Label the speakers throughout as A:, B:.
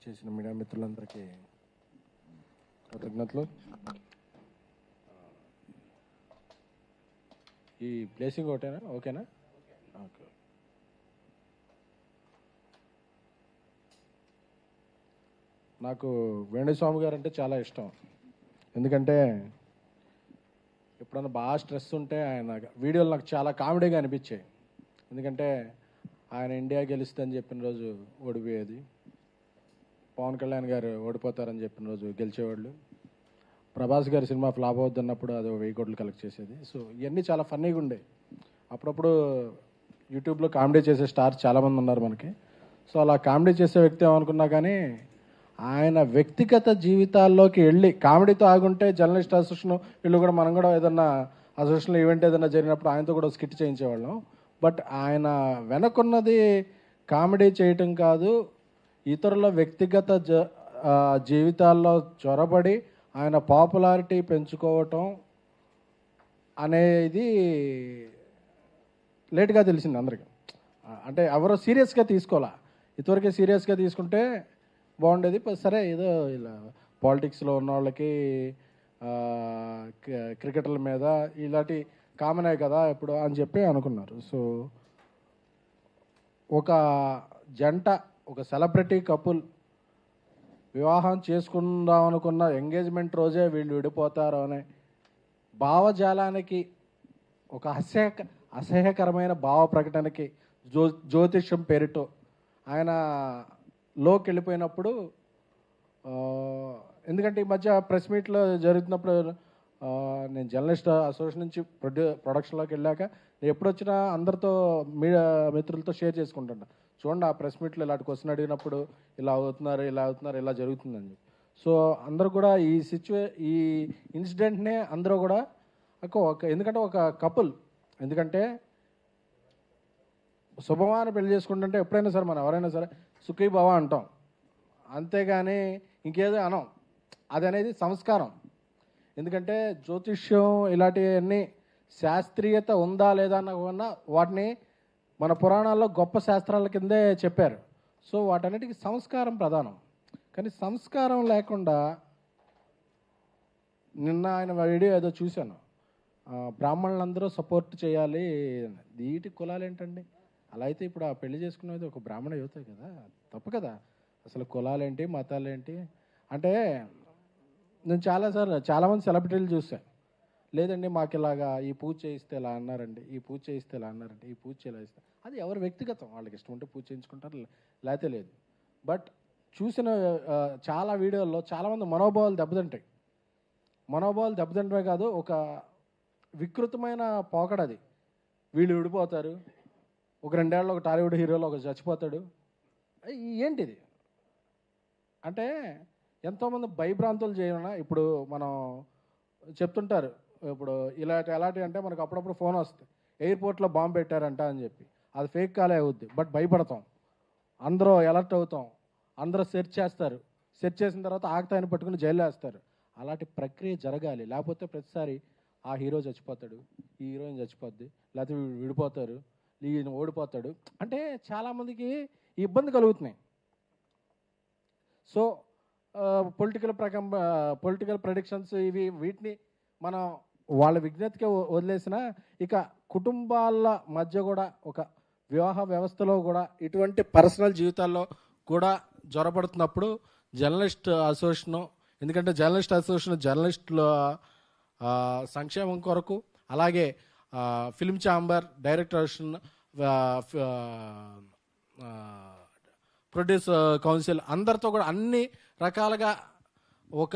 A: చేసిన మీడియా మిత్రులందరికీ కృతజ్ఞతలు. ఈ ప్లేసింగ్ ఒకటేనా? ఓకేనా? ఓకే. నాకు వేణుస్వామి గారు అంటే చాలా ఇష్టం. ఎందుకంటే ఎప్పుడన్నా బాగా స్ట్రెస్ ఉంటే ఆయన వీడియోలు నాకు చాలా కామెడీగా అనిపించాయి. ఎందుకంటే ఆయన ఇండియా గెలుస్తుందని చెప్పిన రోజు ఓడిపోయేది, పవన్ కళ్యాణ్ గారు ఓడిపోతారని చెప్పిన రోజు గెలిచేవాళ్ళు, ప్రభాస్ గారి సినిమా ఫ్లాప్ అవుతున్నప్పుడు అది 1000 కోట్లు కలెక్ట్ చేసేది. సో ఇవన్నీ చాలా ఫన్నీగా ఉండే. అప్పుడప్పుడు యూట్యూబ్లో కామెడీ చేసే స్టార్స్ చాలామంది ఉన్నారు మనకి. సో అలా కామెడీ చేసే వ్యక్తి ఏమనుకున్నా కానీ ఆయన వ్యక్తిగత జీవితాల్లోకి వెళ్ళి కామెడీతో ఆగుంటే జర్నలిస్ట్ అసోసియేషన్ వీళ్ళు కూడా మనం కూడా ఏదన్నా అసోసియేషన్ ఈవెంట్ ఏదైనా జరిగినప్పుడు ఆయనతో కూడా స్కిట్ చేయించేవాళ్ళం. బట్ ఆయన వెనకున్నది కామెడీ చేయటం కాదు, ఇతరుల వ్యక్తిగత జీవితాల్లో చొరబడి ఆయన పాపులారిటీ పెంచుకోవటం అనేది లేట్గా తెలిసింది అందరికీ. అంటే ఎవరో సీరియస్గా తీసుకోవాలా, ఇంతవరకే సీరియస్గా తీసుకుంటే బాగుండేది. సరే ఏదో ఇలా పాలిటిక్స్లో ఉన్న వాళ్ళకి క్రికెటర్ల మీద ఇలాంటి కామనే కదా ఇప్పుడు అని చెప్పి అనుకున్నారు. సో ఒక జంట, ఒక సెలబ్రిటీ కపుల్ వివాహం చేసుకుందాం అనుకున్న ఎంగేజ్మెంట్ రోజే వీళ్ళు విడిపోతారు అనే భావజాలానికి, ఒక అసహ్యకరమైన భావ ప్రకటనకి జ్యోతిష్యం పేరుతో ఆయన లోకి వెళ్ళిపోయినప్పుడు, ఎందుకంటే ఈ మధ్య ప్రెస్ మీట్లో జరుగుతున్నప్పుడు నేను జర్నలిస్ట్ అసోసియేషన్ నుంచి ప్రొడక్షన్లోకి వెళ్ళాక నేను ఎప్పుడొచ్చినా అందరితో మీడియా మిత్రులతో షేర్ చేసుకుంటున్నా, చూడండి ఆ ప్రెస్ మీట్లో ఇలాంటి క్వశ్చన్ అడిగినప్పుడు ఇలా అవుతున్నారు, ఇలా జరుగుతుందని చెప్పి. సో అందరూ కూడా ఈ ఇన్సిడెంట్నే అందరూ కూడా ఎందుకంటే ఒక కపుల్, ఎందుకంటే శుభమాన పెళ్లి చేసుకుంటుంటే ఎప్పుడైనా సరే మనం ఎవరైనా సరే సుఖీ భవ అంటాం, అంతేగాని ఇంకేదో అనం. అది అనేది సంస్కారం. ఎందుకంటే జ్యోతిష్యం ఇలాంటివన్నీ శాస్త్రీయత ఉందా లేదా అన్న వాటిని మన పురాణాల్లో గొప్ప శాస్త్రాల కిందే చెప్పారు. సో వాటన్నిటికీ సంస్కారం ప్రధానం. కానీ సంస్కారం లేకుండా నిన్న ఆయన వీడియో ఏదో చూశాను, బ్రాహ్మణులందరూ సపోర్ట్ చేయాలి, వీటి కులాలు ఏంటండి? అలా అయితే ఇప్పుడు ఆ పెళ్లి చేసుకునేది ఒక బ్రాహ్మణ యువతే కదా, తప్పు కదా. అసలు కులాలేంటి, మతాలేంటి అంటే నేను చాలామంది సెలబ్రిటీలు చూశాను, లేదండి మాకు ఇలాగా ఈ పూజ చేయిస్తే ఇలా అన్నారండి, ఈ పూజ చేయిస్తే ఇలా అన్నారండి, ఈ పూజ చేయాలి ఇస్తే, అది ఎవరు వ్యక్తిగతం, వాళ్ళకి ఇష్టం ఉంటే పూజ చేయించుకుంటారు, లేకపోతే లేదు. బట్ చూసిన చాలా వీడియోల్లో చాలామంది మనోభావాలు దెబ్బతింటమే కాదు, ఒక వికృతమైన పోకడది. వీళ్ళు విడిపోతారు, ఒక 2 ఏళ్ళలో ఒక టాలీవుడ్ హీరోలో ఒక చచ్చిపోతాడు, ఏంటిది అంటే ఎంతోమంది భయభ్రాంతులు చేయన. ఇప్పుడు మనం చెప్తుంటారు, ఇప్పుడు ఎలాంటి అంటే మనకు అప్పుడప్పుడు ఫోన్ వస్తుంది, ఎయిర్పోర్ట్లో బాంబు పెట్టారంట అని చెప్పి. అది ఫేక్ కాలే అవుద్ది, బట్ భయపడతాం, అందరూ అలర్ట్ అవుతాం, అందరూ సెర్చ్ చేస్తారు, సెర్చ్ చేసిన తర్వాత ఆగతాయని పట్టుకుని జైల్లో వేస్తారు. అలాంటి ప్రక్రియ జరగాలి, లేకపోతే ప్రతిసారి ఆ హీరో చచ్చిపోతాడు, ఈ హీరోయిన్ చచ్చిపోద్ది, లేకపోతే విడిపోతారు, ఈయన ఓడిపోతాడు అంటే చాలామందికి ఇబ్బంది కలుగుతున్నాయి. సో పొలిటికల్ ప్రెడిక్షన్స్ వీటిని మనం వాళ్ళ విజ్ఞతకి వదిలేసిన, ఇక కుటుంబాల మధ్య కూడా ఒక వివాహ వ్యవస్థలో కూడా ఇటువంటి పర్సనల్ జీవితాల్లో కూడా జ్వరపడుతున్నప్పుడు జర్నలిస్ట్ అసోసియేషను, ఎందుకంటే జర్నలిస్ట్ అసోసియేషన్ జర్నలిస్టుల సంక్షేమం కొరకు, అలాగే film chamber, director association, produce council అందరితో కూడా అన్ని రకాలుగా ఒక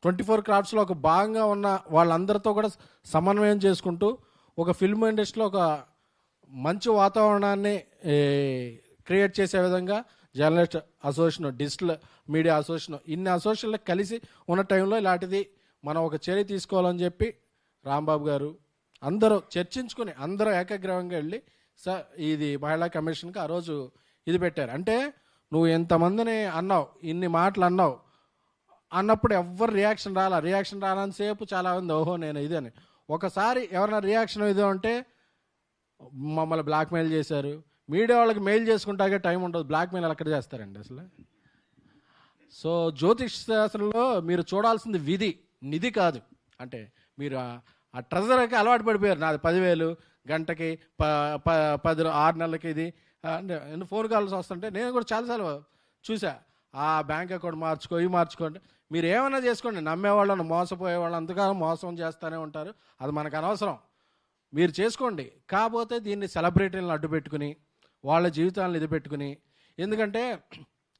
A: 24 క్రాఫ్ట్స్లో ఒక భాగంగా ఉన్న వాళ్ళందరితో కూడా సమన్వయం చేసుకుంటూ ఒక ఫిల్మ్ ఇండస్ట్రీలో ఒక మంచి వాతావరణాన్ని క్రియేట్ చేసే విధంగా journalist association, digital media association, ఇన్ని అసోసియేషన్లు కలిసి ఉన్న టైంలో ఇలాంటిది మనం ఒక చర్య తీసుకోవాలని చెప్పి రాంబాబు గారు అందరూ చర్చించుకుని అందరూ ఏకగ్రీవంగా వెళ్ళి ఇది మహిళా కమిషన్కి ఆ రోజు ఇది పెట్టారు. అంటే నువ్వు ఎంతమందిని అన్నావు, ఇన్ని మాటలు అన్నప్పుడు ఎవ్వరు రియాక్షన్ రాలని సేపు చాలా ఉంది, ఓహో నేను ఇది అని. ఒకసారి ఎవరైనా రియాక్షన్ ఇది అంటే మమ్మల్ని బ్లాక్మెయిల్ చేశారు, మీడియా వాళ్ళకి మెయిల్ చేసుకుంటాకే టైం ఉండదు, బ్లాక్మెయిల్ ఎక్కడ చేస్తారండి అసలు? సో జ్యోతిష్ శాస్త్రంలో మీరు చూడాల్సింది విధి, నిధి కాదు. అంటే మీరు ఆ ట్రెజర్కి అలవాటు పడిపోయారు. నాది 10,000 గంటకి 6 నెలలకి ఇది అంటే ఫోన్ కాల్స్ వస్తుంటే నేను కూడా చాలాసార్లు చూసా. ఆ బ్యాంక్ అకౌంట్ మార్చుకో, ఇవి మార్చుకోండి. మీరు ఏమైనా చేసుకోండి, నమ్మేవాళ్ళని మోసపోయే వాళ్ళు అంతకాలం మోసం చేస్తూనే ఉంటారు. అది మనకు అనవసరం. మీరు చేసుకోండి. కాకపోతే దీన్ని సెలబ్రిటీలను అడ్డు పెట్టుకుని వాళ్ళ జీవితాలను ఇది పెట్టుకుని, ఎందుకంటే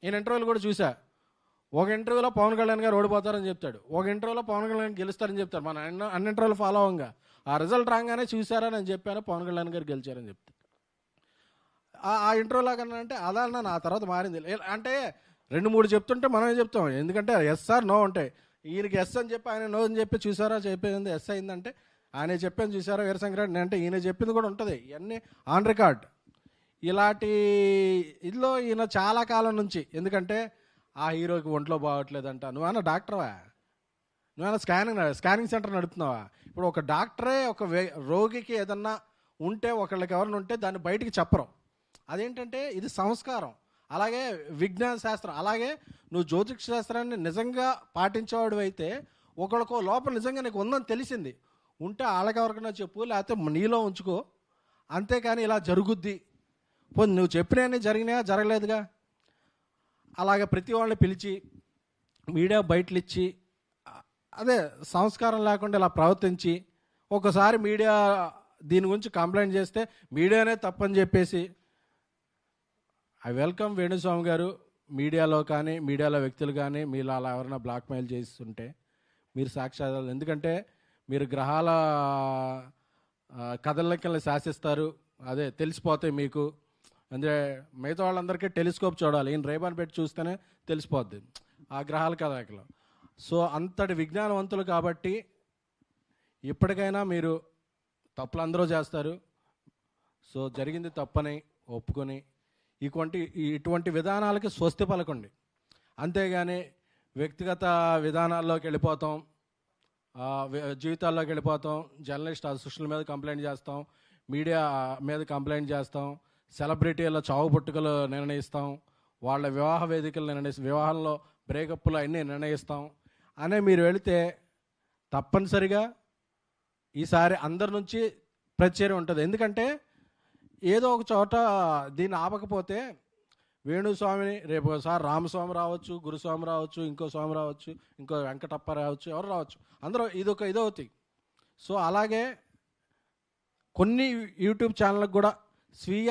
A: నేను ఇంటర్వ్యూలు కూడా చూసా. ఒక ఇంటర్వ్యూలో పవన్ కళ్యాణ్ గారు ఓడిపోతారని చెప్తాడు, ఒక ఇంటర్వ్యూలో పవన్ కళ్యాణ్ గెలుస్తారని చెప్తాడు. మన అన్ని ఇంటర్వ్యూలు ఫాలో అవ్వంగా ఆ రిజల్ట్ రాగానే చూసారా నేను చెప్పాను పవన్ కళ్యాణ్ గారు గెలిచారని చెప్తాడు. ఆ ఇంటర్వ్యూలో కన్నా అంటే అదన్నా ఆ తర్వాత మారింది. అంటే 2-3 చెప్తుంటే మనమే చెప్తాం, ఎందుకంటే ఎస్ ఆర్ నో ఉంటాయి. ఈయనకి ఎస్ అని చెప్పి ఆయన నో అని చెప్పి చూసారా చెప్పేది ఎస్ అయిందంటే ఆయన చెప్పాను చూసారా వీరశంకరెడ్డి అంటే ఈయన చెప్పింది కూడా ఉంటుంది. ఇవన్నీ ఆన్ రికార్డ్. ఇలాంటి ఇదిలో ఈయన చాలా కాలం నుంచి, ఎందుకంటే ఆ హీరోకి ఒంట్లో బాగోట్లేదంట. నువ్వన్నా డాక్టర్వా? నువ్వన్నా స్కానింగ్ సెంటర్ నడుపుతున్నావా? ఇప్పుడు ఒక డాక్టరే ఒక రోగికి ఏదన్నా ఉంటే, ఒకళ్ళకి ఎవరైనా ఉంటే దాన్ని బయటికి చెప్పరు. అదేంటంటే ఇది సంస్కారం. అలాగే విజ్ఞాన శాస్త్రం, అలాగే నువ్వు జ్యోతిష్ శాస్త్రాన్ని నిజంగా పాటించేవాడు అయితే ఒకళ్ళకో లోపల నిజంగా నీకు ఉందని తెలిసింది ఉంటే వాళ్ళకి ఎవరికైనా చెప్పు, లేకపోతే నీలో ఉంచుకో. అంతేకాని ఇలా జరుగుద్ది పోనీ నువ్వు చెప్పినవన్నీ జరిగినాయా? జరగలేదుగా. అలాగే ప్రతి వాళ్ళని పిలిచి మీడియా బయటలు ఇచ్చి అదే సంస్కారం లేకుండా ఇలా ప్రవర్తించి ఒకసారి మీడియా దీని గురించి కంప్లైంట్ చేస్తే మీడియానే తప్పని చెప్పేసి, ఐ వెల్కమ్ వేణుస్వామి గారు. మీడియాలో కానీ మీడియాలో వ్యక్తులు కానీ మీరు అలా ఎవరైనా బ్లాక్మెయిల్ చేస్తుంటే మీరు సాక్ష్యాలు, ఎందుకంటే మీరు గ్రహాల కదలికల్ని శాసిస్తారు, అదే తెలిసిపోతాయి మీకు. అంటే మిగతా వాళ్ళందరికీ టెలిస్కోప్ చూడాలి, ఈయన రేబాన్ పెట్టి చూస్తేనే తెలిసిపోద్ది ఆ గ్రహాల కదలికలు. సో అంతటి విజ్ఞానవంతులు కాబట్టి ఇప్పటికైనా మీరు తప్పులు అందరూ చేస్తారు. సో జరిగింది తప్పని ఒప్పుకొని ఇటువంటి విధానాలకి స్వస్తి పలకండి. అంతేగాని వ్యక్తిగత విధానాల్లోకి వెళ్ళిపోతాం, జీవితాల్లోకి వెళ్ళిపోతాం. జర్నలిస్ట్ సోషల్ మీద కంప్లైంట్ చేస్తాం, మీడియా మీద కంప్లైంట్ చేస్తాం, సెలబ్రిటీల చావు పుట్టుకలు నిర్ణయిస్తాం, వాళ్ళ వివాహ వేదికలు వివాహంలో బ్రేకప్లు అన్నీ నిర్ణయిస్తాం అనే మీరు వెళితే తప్పనిసరిగా ఈసారి అందరి నుంచి ప్రతిచర్య ఉంటుంది. ఎందుకంటే ఏదో ఒక చోట దీన్ని ఆపకపోతే వేణుస్వామిని రేపు ఒకసారి రామస్వామి రావచ్చు, గురుస్వామి రావచ్చు, ఇంకో స్వామి రావచ్చు, ఇంకో వెంకటప్ప రావచ్చు, ఎవరు రావచ్చు, అందరూ ఇదవుతాయి. సో అలాగే కొన్ని యూట్యూబ్ ఛానళ్ళకు కూడా స్వీయ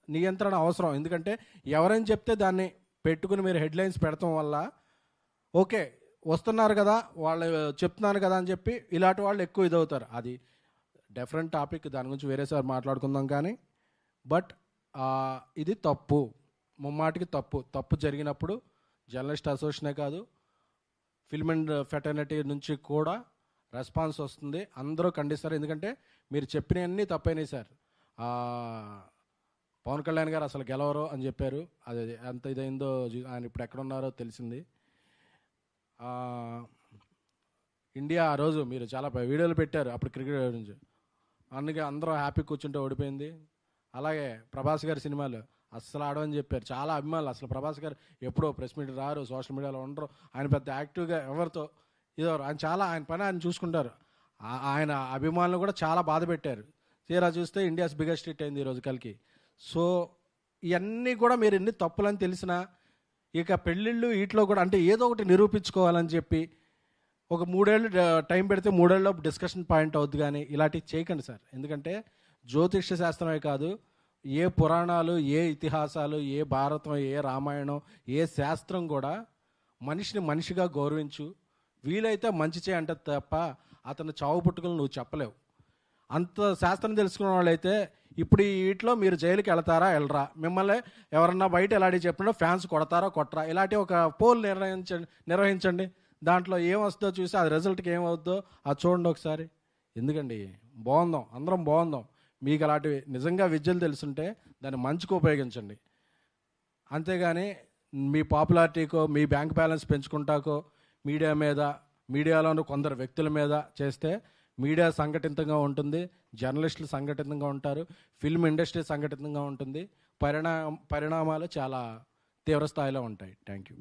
A: నియంత్రణ అవసరం. ఎందుకంటే ఎవరైనా చెప్తే దాన్ని పెట్టుకుని మీరు హెడ్లైన్స్ పెడతాం వల్ల ఓకే వస్తున్నారు కదా వాళ్ళు చెప్తున్నాను కదా అని చెప్పి ఇలాంటి వాళ్ళు ఎక్కువ ఇదవుతారు. అది డిఫరెంట్ టాపిక్, దాని గురించి వేరేసారి మాట్లాడుకుందాం. కానీ బట్ ఇది తప్పు, ముమ్మాటికి తప్పు జరిగినప్పుడు జర్నలిస్ట్ అసోసియేషనే కాదు ఫిల్మ్ అండ్ ఫెటర్నిటీ నుంచి కూడా రెస్పాన్స్ వస్తుంది, అందరూ ఖండిస్తారు. ఎందుకంటే మీరు చెప్పినవన్నీ తప్పైనాయి సార్. పవన్ కళ్యాణ్ గారు అసలు గెలవరు అని చెప్పారు, అది ఎంత ఇదైందో ఆయన ఇప్పుడు ఎక్కడున్నారో తెలిసింది. ఇండియా ఆ రోజు మీరు చాలా వీడియోలు పెట్టారు అప్పుడు క్రికెట్ గురించి, అందుకే అందరూ హ్యాపీ కూర్చుంటే ఓడిపోయింది. అలాగే ప్రభాస్ గారి సినిమాలు అస్సలు ఆడమని చెప్పారు, చాలా అభిమానులు. అసలు ప్రభాస్ గారు ఎప్పుడో ప్రెస్ మీట్ రారు, సోషల్ మీడియాలో ఉండరు, ఆయన పెద్ద యాక్టివ్గా ఎవరితో ఇదవరు, ఆయన పని ఆయన చూసుకుంటారు. ఆయన అభిమానులు కూడా చాలా బాధ పెట్టారు. తీరా చూస్తే ఇండియాస్ బిగ్గెస్ట్ హిట్ అయింది ఈరోజు కలికి. సో ఇవన్నీ కూడా మీరు ఎన్ని తప్పులని తెలిసినా ఇక పెళ్ళిళ్ళు వీటిలో కూడా అంటే ఏదో ఒకటి నిరూపించుకోవాలని చెప్పి ఒక 3 ఏళ్ళు టైం పెడితే 3 ఏళ్ళలో డిస్కషన్ పాయింట్ అవుద్ది. కానీ ఇలాంటివి చేయకండి సార్. ఎందుకంటే జ్యోతిష్య శాస్త్రమే కాదు, ఏ పురాణాలు, ఏ ఇతిహాసాలు, ఏ భారతం, ఏ రామాయణం, ఏ శాస్త్రం కూడా మనిషిని మనిషిగా గౌరవించు, వీలైతే మంచి చేయంటే తప్ప అతను చావు పుట్టుకలు నువ్వు చెప్పలేవు. అంత శాస్త్రం తెలుసుకున్న వాళ్ళైతే ఇప్పుడు వీటిలో మీరు జైలుకి వెళ్తారా వెళ్ళరా, మిమ్మల్ని ఎవరన్నా బయట ఎలాంటి చెప్పినా ఫ్యాన్స్ కొడతారా కొట్టరా, ఇలాంటి ఒక పోల్ నిర్వహించండి. దాంట్లో ఏమొస్తుందో చూసి అది రిజల్ట్కి ఏమవుద్దో అది చూడండి ఒకసారి. ఎందుకండి బాగుందాం, అందరం బాగుందాం. మీకు అలాంటివి నిజంగా విద్యలు తెలుసుంటే దాన్ని మంచిగా ఉపయోగించండి. అంతేగాని మీ పాపులారిటీకో మీ బ్యాంక్ బ్యాలెన్స్ పెంచుకుంటాకో మీడియాలోని కొందరు వ్యక్తుల మీద చేస్తే మీడియా సంఘటితంగా ఉంటుంది, జర్నలిస్టులు సంఘటితంగా ఉంటారు, ఫిల్మ్ ఇండస్ట్రీ సంఘటితంగా ఉంటుంది, పరిణామాలు చాలా తీవ్ర స్థాయిలో ఉంటాయి. Thank you.